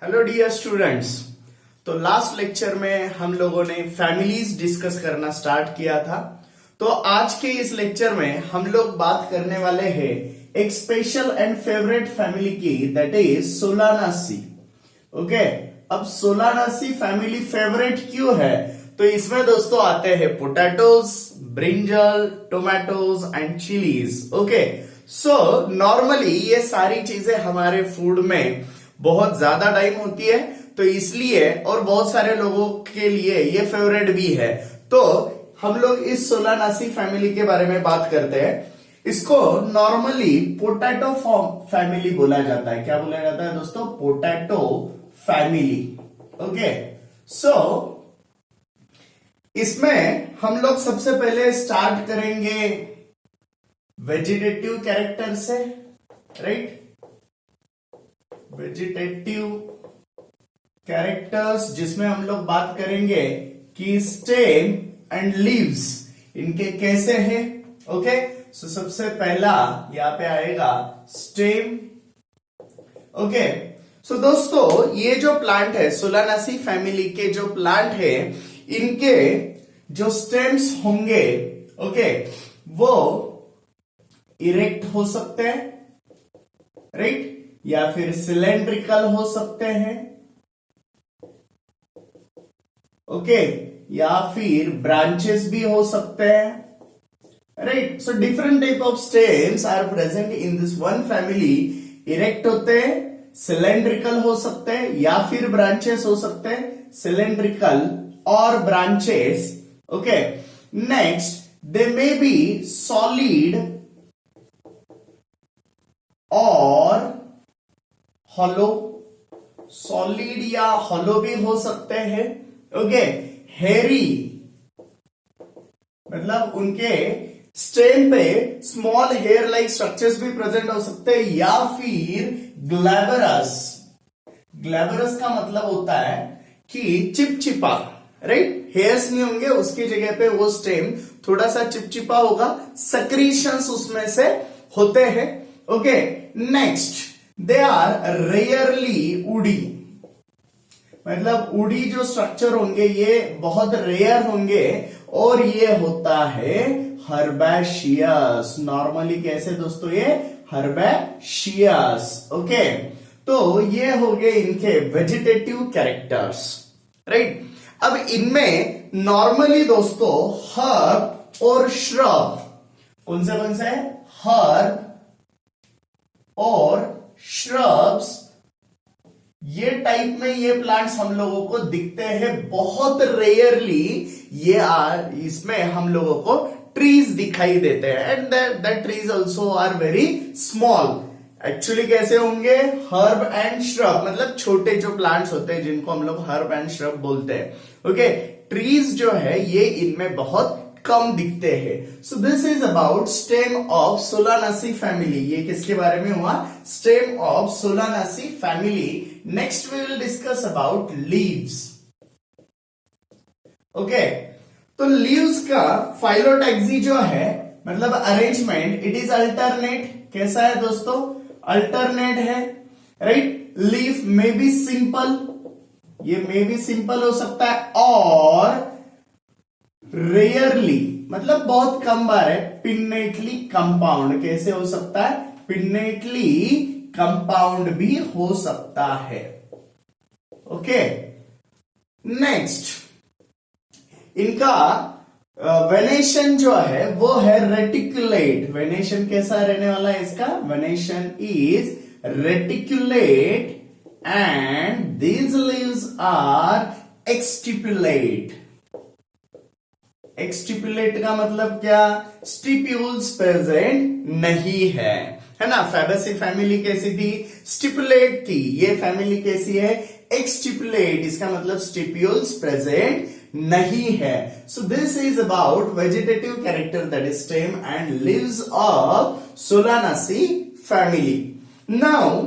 Hello dear students. तो last lecture में हम लोगों ने फैमिलीज डिस्कस करना स्टार्ट किया था। तो आज के इस लेक्चर में हम लोग बात करने वाले हैं एक स्पेशल एंड फेवरेट फैमिली की, दैट इज सोलानासी। ओके, अब सोलानासी फैमिली फेवरेट क्यों है? तो इसमें दोस्तों आते हैं potatoes, brinjal, tomatoes and chillies. Okay, so normally ये सारी चीजें हमारे फूड में बहुत ज्यादा टाइम होती है, तो इसलिए और बहुत सारे लोगों के लिए ये फेवरेट भी है। तो हम लोग इस सोलानासी फैमिली के बारे में बात करते हैं। इसको नॉर्मली पोटैटो फैमिली बोला जाता है। क्या बोला जाता है दोस्तों? Potato family. ओके, सो इसमें हम लोग सबसे पहले स्टार्ट करेंगे वेजिटेटिव कैरेक्टर से, राइट? वेजिटेटिव कैरेक्टर्स जिसमें हम लोग बात करेंगे कि स्टेम एंड लीव्स इनके कैसे हैं। ओके, सो सबसे पहला यहां पे आएगा स्टेम। ओके, सो दोस्तों ये जो प्लांट है, सोलानासी फैमिली के जो प्लांट है, इनके जो स्टेम्स होंगे, ओके, वो इरेक्ट हो सकते हैं, राइट, या फिर सिलेंड्रिकल हो सकते हैं, ओके, या फिर ब्रांचेस भी हो सकते हैं, right. So different type of stems are present in this one family. Erect होते हैं, सिलेंड्रिकल हो सकते हैं, या फिर ब्रांचेस हो सकते हैं, सिलेंड्रिकल और branches. Okay, next they may be solid और हॉलो। सॉलिड या हॉलो भी हो सकते हैं। ओके, हेरी मतलब उनके स्टेम पे स्मॉल हेयर लाइक स्ट्रक्चर्स भी प्रेजेंट हो सकते हैं, या फिर ग्लैबरस। ग्लैबरस का मतलब होता है कि चिपचिपा, राइट? हेयर्स नहीं होंगे, उसकी जगह पे वो स्टेम थोड़ा सा चिपचिपा होगा, सक्रीशंस उसमें से होते हैं। Okay, next they are rarely woody. मतलब वुडी जो स्ट्रक्चर होंगे ये बहुत रेयर होंगे, और ये होता है हर्बेशियस। नॉर्मली कैसे दोस्तों? ये हर्बेशियस। ओके, तो ये हो गए इनके वेजिटेटिव कैरेक्टर्स, राइट। अब इनमें नॉर्मली दोस्तों हर्ब और श्रब कौन से है? हर्ब और श्रब्स, ये टाइप में ये प्लांट्स हम लोगों को दिखते हैं बहुत रेयरली। इसमें हम लोगों को ट्रीज दिखाई देते हैं, and that trees also are very small. Actually कैसे होंगे? हर्ब एंड श्रब, मतलब छोटे जो प्लांट्स होते हैं जिनको हम लोग हर्ब एंड श्रब बोलते हैं। ओके, ट्रीज जो है ये इनमें बहुत कम दिखते हैं। So this is about stem of Solanaceae family. ये किसके बारे में हुआ? Stem of Solanaceae family. Next we will discuss about leaves. Okay, तो लीव्स का फाइलोटैक्सी जो है, मतलब अरेंजमेंट, इट इज अल्टरनेट। कैसा है दोस्तों? अल्टरनेट है, right. Leaf may be simple, ये मे बी सिंपल हो सकता है, और रेयरली मतलब बहुत कम बार है पिन्नेटली कंपाउंड। कैसे हो सकता है? पिन्नेटली कंपाउंड भी हो सकता है। ओके, नेक्स्ट इनका वेनेशन जो है वो है रेटिकुलेट। वेनेशन कैसा रहने वाला है इसका? Venation is reticulate and these leaves are exstipulate. Exstipulate का मतलब क्या? स्टिप्यूल्स प्रेजेंट नहीं है ना। फैबेसी फैमिली कैसी थी? स्टिपुलेट थी। ये फैमिली कैसी है? एक्सटिपुलेट। इसका मतलब स्टिप्यूल्स प्रेजेंट नहीं है। So this is about vegetative character, that is stem and leaves of Solanaceae family. Now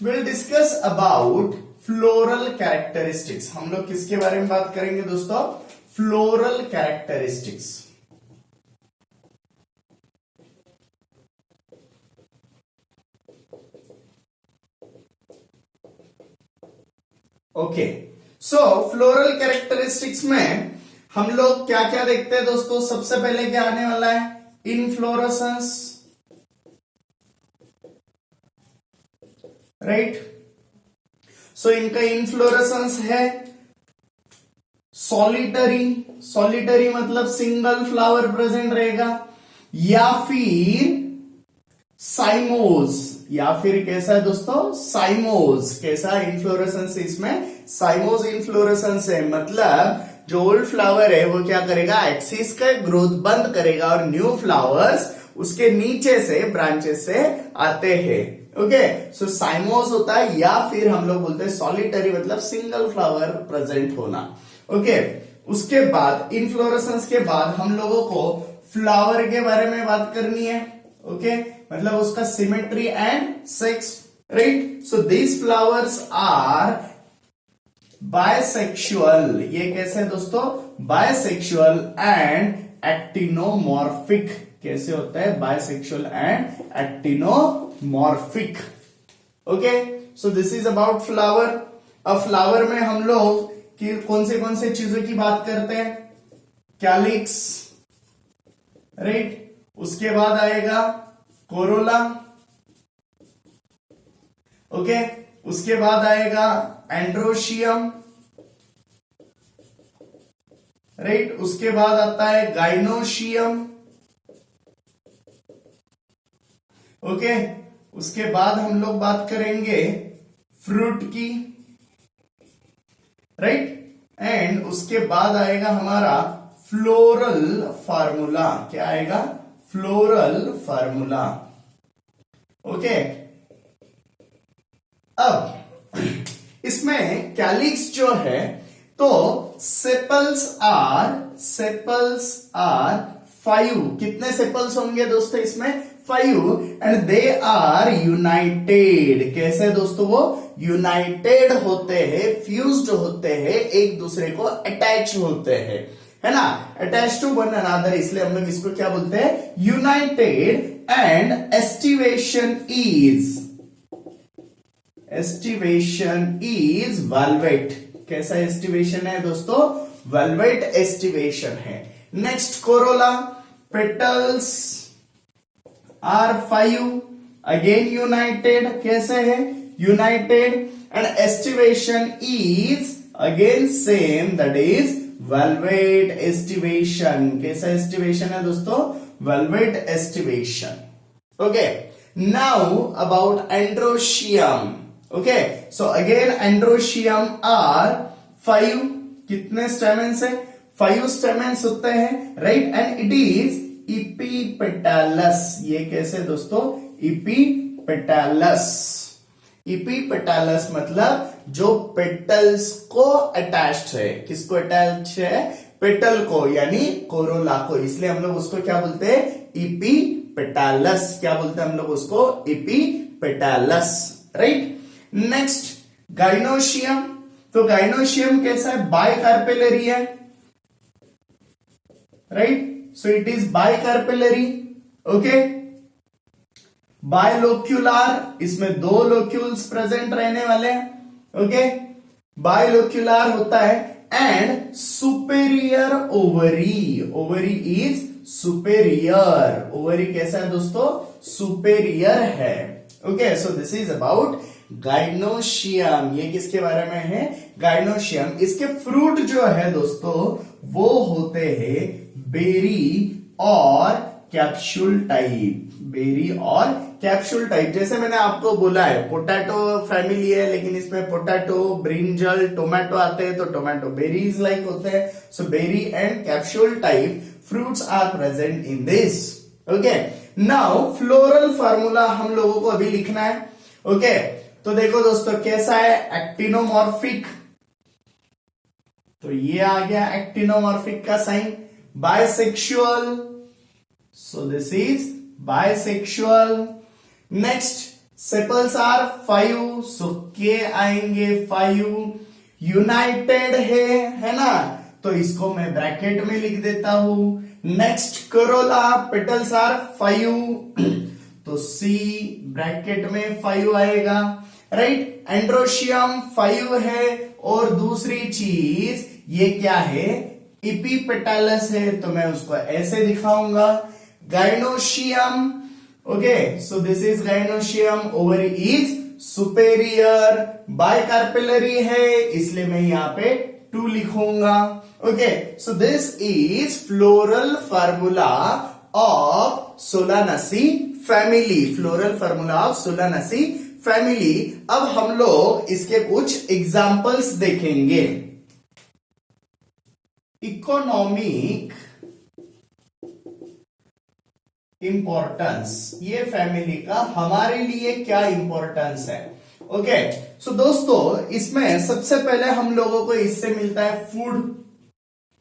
will discuss about floral characteristics. हम लोग किसके बारे में बात करेंगे दोस्तों? Floral characteristics. Okay, so floral characteristics में हम लोग क्या क्या देखते हैं दोस्तों? सबसे पहले क्या आने वाला है? Inflorescence, right. सो इनका इनफ्लोरेसेंस है सॉलिटरी, सॉलिटरी मतलब सिंगल फ्लावर प्रेजेंट रहेगा, या फिर साइमोज, या फिर कैसा है दोस्तों? साइमोज। कैसा इनफ्लोरेसेंस इसमें? साइमोज इनफ्लोरेसेंस है, मतलब जो ओल्ड फ्लावर है वो क्या करेगा? एक्सिस का ग्रोथ बंद करेगा और न्यू फ्लावर्स उसके नीचे से ब्रांचेस से आते हैं। ओके, सो साइमोज होता है, या फिर हम लोग बोलते हैं सॉलिटरी मतलब सिंगल फ्लावर प्रेजेंट होना। ओके, उसके बाद इनफ्लोरेसेंस के बाद हम लोगों को फ्लावर के बारे में बात करनी है। ओके, मतलब उसका symmetry and sex, right. So these flowers are bisexual. ये कैसे है दोस्तों? Bisexual and actinomorphic. कैसे होता है? Bisexual and actinomorphic. Okay, so this is about flower. अब फ्लावर में हम लोग कि कौन से चीजों की बात करते हैं? Calyx, right. उसके बाद आएगा कोरोला, ओके। उसके बाद आएगा एंड्रोशियम, राइट। उसके बाद आता है गाइनोशियम, ओके। उसके बाद हम लोग बात करेंगे फ्रूट की, राइट। एंड उसके बाद आएगा हमारा फ्लोरल फार्मूला। क्या आएगा? Floral formula, okay. अब इसमें कैलिक्स जो है, तो सेपल्स आर 5। कितने सेपल्स होंगे दोस्तों इसमें? 5, एंड दे आर यूनाइटेड। कैसे दोस्तों? वो यूनाइटेड होते हैं, फ्यूज्ड होते हैं, एक दूसरे को अटैच होते हैं, है ना, अटैच टू वन अनदर। इसलिए हम लोग इसको क्या बोलते हैं? United. And aestivation is valvate. कैसा एस्टिवेशन है दोस्तों? वेलवेट एस्टिवेशन है। Next corolla, petals are 5, again united. कैसे है? United. And aestivation is again same, that is valvate aestivation. कैसा एस्टिवेशन है दोस्तों? Valvate aestivation, okay. Now about androecium, okay. So again androecium are 5। कितने stamens है? 5 stamens होते हैं, right. And it is epipetalous. ये कैसे दोस्तों? इपीपेटालस। इपीपेटालस मतलब जो पेटल्स को अटैच्ड है। किसको अटैच है? पेटल को, यानी कोरोला को। इसलिए हम लोग उसको क्या बोलते हैं? इपीपेटालस। क्या बोलते हैं हम लोग उसको? Epipetalous, right. Next gynoecium. तो गाइनोशियम कैसा है? बाइकार्पेलरी है, right. So it is bicarpellary, okay. Bilocular, इसमें 2 लोक्यूल्स प्रेजेंट रहने वाले हैं, ओके। बायलोक्यूलर होता है। And superior ovary, ovary is superior. Ovary कैसा है दोस्तों? सुपेरियर है, okay. So this is about gynoecium. ये किसके बारे में है? गाइनोशियम। इसके फ्रूट जो है दोस्तों वो होते हैं बेरी और कैप्सूल टाइप। बेरी और कैप्सूल टाइप। जैसे मैंने आपको बोला है पोटैटो फैमिली है, लेकिन इसमें पोटैटो, ब्रिंजल, टोमेटो आते हैं, तो टोमेटो बेरीज लाइक होते हैं। So berry and capsule type fruits are present in this, okay. Now floral formula हम लोगों को अभी लिखना है, ओके। तो देखो दोस्तों कैसा है? एक्टिनोमॉर्फिक। तो ये आ गया एक्टिनोमॉर्फिक का sign. Bisexual, so this is bisexual. Next sepals are 5, so K आएंगे 5। यूनाइटेड है ना, तो इसको मैं ब्रैकेट में लिख देता हूं। नेक्स्ट करोला, पेटल्स आर 5, तो सी ब्रैकेट में 5 आएगा। राइट। एंड्रोशियम 5 है, और दूसरी चीज ये क्या है, इपीपेटालस है, तो मैं उसको ऐसे दिखाऊंगा, gynoecium. Okay, so this is gynoecium, ovary is superior, bicarpellary है, इसलिए मैं यहां पे 2 लिखूंगा। Okay, so this is floral formula of Solanaceae family, floral formula of Solanaceae family. अब हम लोग इसके कुछ एग्जाम्पल्स देखेंगे। इकोनॉमिक इंपॉर्टेंस, ये फैमिली का हमारे लिए क्या इंपॉर्टेंस है। ओके, सो दोस्तों इसमें सबसे पहले हम लोगों को इससे मिलता है फूड।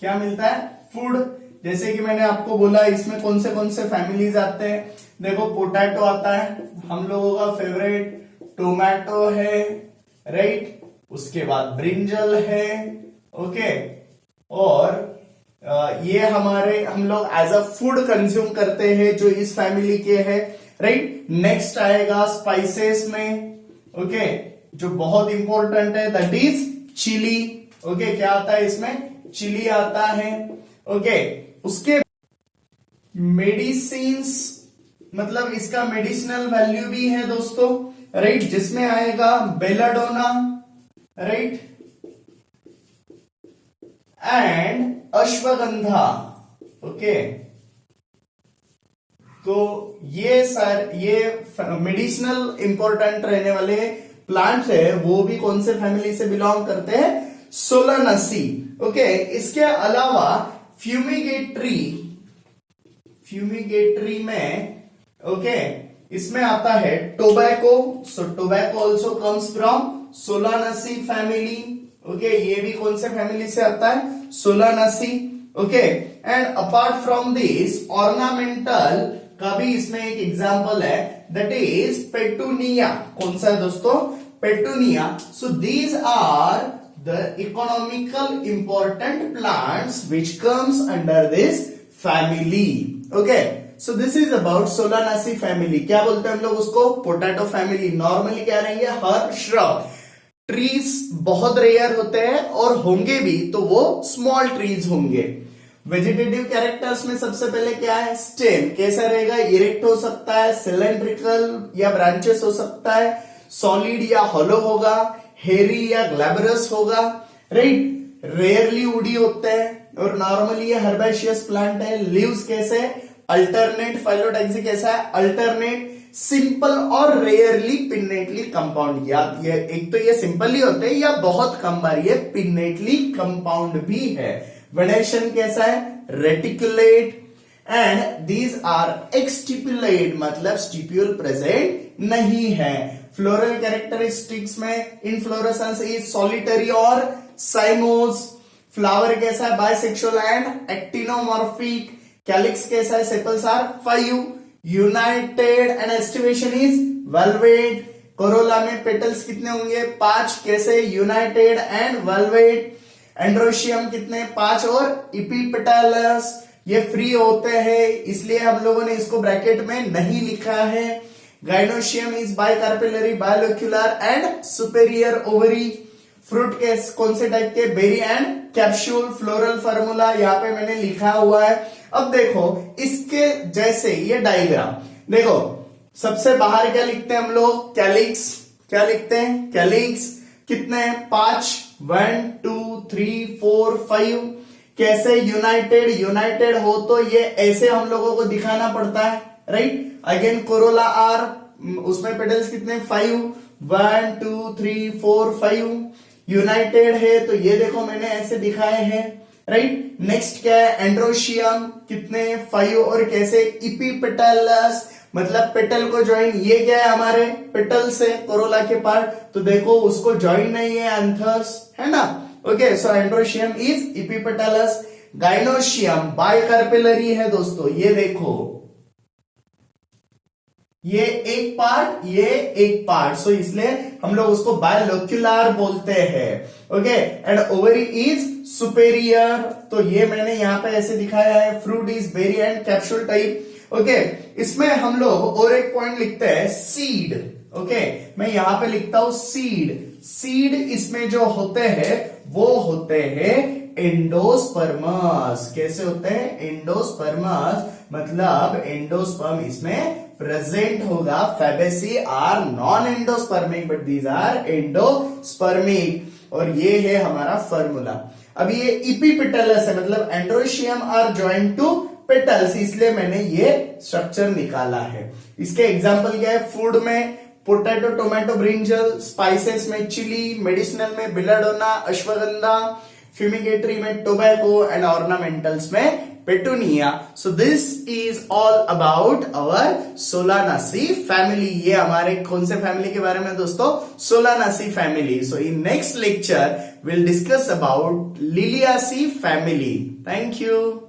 क्या मिलता है, फूड। जैसे कि मैंने आपको बोला इसमें कौन से फैमिलीज आते हैं, देखो पोटैटो आता है, हम लोगों का फेवरेट, टोमेटो है, राइट, उसके बाद ब्रिंजल है, ओके, और ये हम लोग एज अ फूड कंज्यूम करते हैं जो इस फैमिली के हैं, राइट। नेक्स्ट आएगा स्पाइसेस में, ओके, जो बहुत इंपॉर्टेंट है, दैट इज चिली। ओके, क्या आता है इसमें, चिली आता है। ओके, उसके मेडिसिन्स, मतलब इसका मेडिसिनल वैल्यू भी है दोस्तों, राइट, जिसमें आएगा belladonna, right, and ashwagandha. Okay, तो ये मेडिसिनल इंपॉर्टेंट रहने वाले प्लांट है, वो भी कौन से फैमिली से बिलोंग करते हैं, सोलानासी। ओके, इसके अलावा फ्यूमिगेटरी में, ओके, इसमें आता है tobacco, so tobacco also comes from Solanaceae family. Okay, ये भी कौन से फैमिली से आता है, Solanaceae. Okay, and apart from this ornamental का भी इसमें एक एग्जांपल है, दैट इज पेटूनिया। कौन सा है दोस्तों, Petunia. So these are the economical important plants which comes under this family. Okay, so this is about Solanaceae family. क्या बोलते हैं हम लोग उसको, पोटैटो फैमिली। नॉर्मली क्या रहेंगे, हर श्रब, ट्रीज बहुत रेयर होते हैं, और होंगे भी तो वो स्मॉल ट्रीज होंगे। वेजिटेटिव कैरेक्टर्स में सबसे पहले क्या है, स्टेम कैसा रहेगा, इरेक्ट हो सकता है, सिलेंड्रिकल या ब्रांचेस हो सकता है, सॉलिड या हॉलो होगा, हेरी या ग्लैबरस होगा, राइट, रेयरली वुडी होते हैं, और नॉर्मली ये हर्बेशियस प्लांट है। लीव्स कैसे, अल्टरनेट, फाइलोटैक्सी कैसा है, अल्टरनेट, सिंपल और रेयरली पिन्नेटली कंपाउंड। या ये एक तो ये सिंपली होते हैं या बहुत कम बार ये पिन्नेटली कंपाउंड भी है। वेनेशन कैसा है, reticulate, and these are exstipulate, मतलब स्टिप्यूल प्रेजेंट नहीं है। फ्लोरल कैरेक्टरिस्टिक्स में इनफ्लोरेसेंस इज सॉलिटरी और साइमोस। फ्लावर कैसा है, बाइसेक्सुअल एंड एक्टिनोमॉर्फिक। कैलिक्स कैसा है, sepals are 5 united, and aestivation is valvate. Corolla में पेटल्स कितने होंगे, 5, कैसे, यूनाइटेड एंड वेलवेट। एंड्रोशियम कितने, 5, और इपीपेटालस ये फ्री होते हैं, इसलिए हम लोगों ने इसको ब्रैकेट में नहीं लिखा है। Gynoecium is bicarpellary, bilocular and superior ovary. Fruit के कौन से टाइप के, berry and capsule. Floral formula यहाँ पे मैंने लिखा हुआ है। अब देखो इसके जैसे ये डायग्राम देखो, सबसे बाहर क्या लिखते हैं हम लोग, कैलिक्स। क्या लिखते हैं, कैलिक्स कितने हैं, 5, 1 2 3 4 5। कैसे, यूनाइटेड हो तो ये ऐसे हम लोगों को दिखाना पड़ता है, राइट। अगेन कोरोला आर, उसमें पेटल्स कितने, 5, 1 2 3 4 5। यूनाइटेड है तो ये देखो मैंने ऐसे दिखाए हैं, राइट। नेक्स्ट क्या है, एंड्रोशियम कितने, 5, और कैसे, इपीपेटालस, मतलब पेटल को ज्वाइन, ये क्या है हमारे पेटल से कोरोला के पार्ट, तो देखो उसको ज्वाइन नहीं है, एंथर्स है ना। Okay, so androecium is epipetalous. Gynoecium bicarpellary है दोस्तों, ये देखो, ये एक पार्ट, ये एक पार्ट, सो इसलिए हम लोग उसको बायोलोक्यूलर बोलते हैं। Okay, and ovary is superior, तो ये मैंने यहां पे ऐसे दिखाया है। Fruit is berry and capsule type. Okay, इसमें हम लोग और एक पॉइंट लिखते हैं, सीड। ओके, मैं यहां पे लिखता हूं सीड। सीड इसमें जो होते हैं वो होते हैं एंडोस्पर्मस। कैसे होते हैं? एंडोस्पर्मस, मतलब एंडोस्पर्म इसमें प्रेजेंट होगा। Fabaceae are non endospermic but these are endospermic. और ये है हमारा फॉर्मूला। अब ये इपीपेटलस है, मतलब androecium are joint to petals, इसलिए मैंने ये स्ट्रक्चर निकाला है। इसके एग्जांपल क्या है? फूड में पोटैटो, टोमेटो, ब्रिंजल, स्पाइसेस में चिली, मेडिसिनल में बेलाडोना, अश्वगंधा, फ्यूमिगेटरी में टोबैको एंड ऑर्नामेंटल्स में petunia. So this is all about our Solanaceae family. ये हमारे कौन से फैमिली के बारे में दोस्तों? Solanaceae family. So in next lecture will discuss about Liliaceae family. Thank you.